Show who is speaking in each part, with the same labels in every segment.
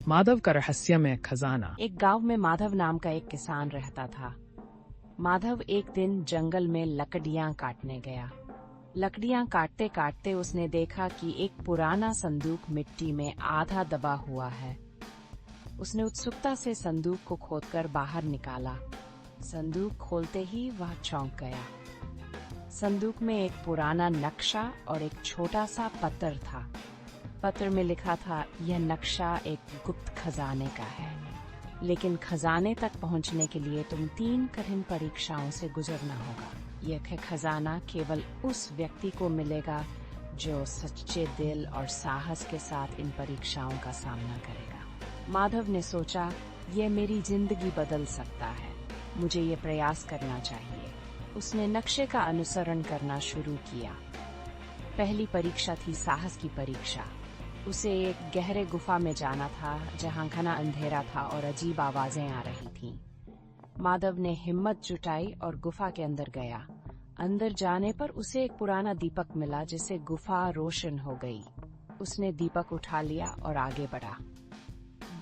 Speaker 1: माधव का रहस्यमय खजाना।
Speaker 2: एक गांव में माधव नाम का एक किसान रहता था। माधव एक दिन जंगल में लकड़ियां काटने गया। लकड़ियां काटते काटते उसने देखा कि एक पुराना संदूक मिट्टी में आधा दबा हुआ है। उसने उत्सुकता से संदूक को खोदकर बाहर निकाला। संदूक खोलते ही वह चौंक गया। संदूक में एक पुराना नक्शा और एक छोटा सा पत्र था। पत्र में लिखा था, यह नक्शा एक गुप्त खजाने का है, लेकिन खजाने तक पहुंचने के लिए तुम 3 कठिन परीक्षाओं से गुजरना होगा। यह खजाना केवल उस व्यक्ति को मिलेगा जो सच्चे दिल और साहस के साथ इन परीक्षाओं का सामना करेगा। माधव ने सोचा, यह मेरी जिंदगी बदल सकता है, मुझे ये प्रयास करना चाहिए। उसने नक्शे का अनुसरण करना शुरू किया। पहली परीक्षा थी साहस की परीक्षा। उसे एक गहरे गुफा में जाना था जहां घना अंधेरा था और अजीब आवाजें आ रही थीं। माधव ने हिम्मत जुटाई और गुफा के अंदर गया। अंदर जाने पर उसे एक पुराना दीपक मिला जिससे गुफा रोशन हो गई। उसने दीपक उठा लिया और आगे बढ़ा।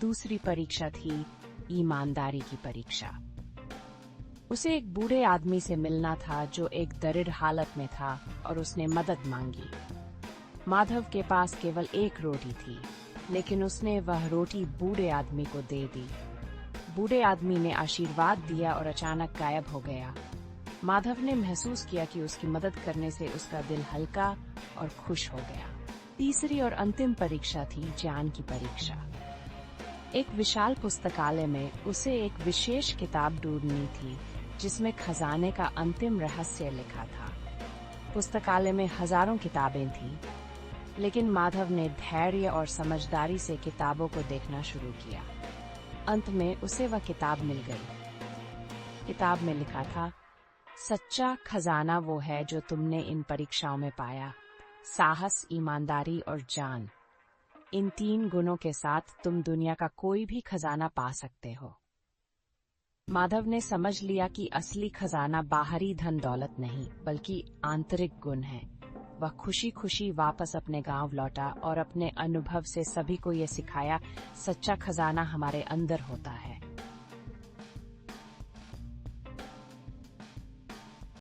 Speaker 2: दूसरी परीक्षा थी ईमानदारी की परीक्षा। उसे एक बूढ़े आदमी से मिलना था जो एक दरिद्र हालत में था और उसने मदद मांगी। माधव के पास केवल एक रोटी थी, लेकिन उसने वह रोटी बूढ़े आदमी को दे दी। बूढ़े आदमी ने आशीर्वाद दिया और अचानक गायब हो गया। माधव ने महसूस किया कि उसकी मदद करने से उसका दिल हल्का और खुश हो गया। तीसरी और अंतिम परीक्षा थी ज्ञान की परीक्षा। एक विशाल पुस्तकालय में उसे एक विशेष किताब ढूंढनी थी जिसमें खजाने का अंतिम रहस्य लिखा था। पुस्तकालय में हजारों किताबें थीं, लेकिन माधव ने धैर्य और समझदारी से किताबों को देखना शुरू किया। अंत में उसे वह किताब मिल गई। किताब में लिखा था, सच्चा खजाना वो है जो तुमने इन परीक्षाओं में पाया, साहस, ईमानदारी और जान। इन 3 गुणों के साथ तुम दुनिया का कोई भी खजाना पा सकते हो। माधव ने समझ लिया कि असली खजाना बाहरी धन दौलत नहीं, बल्कि आंतरिक गुण है। वह खुशी खुशी वापस अपने गांव लौटा और अपने अनुभव से सभी को ये सिखाया, सच्चा खजाना हमारे अंदर होता है।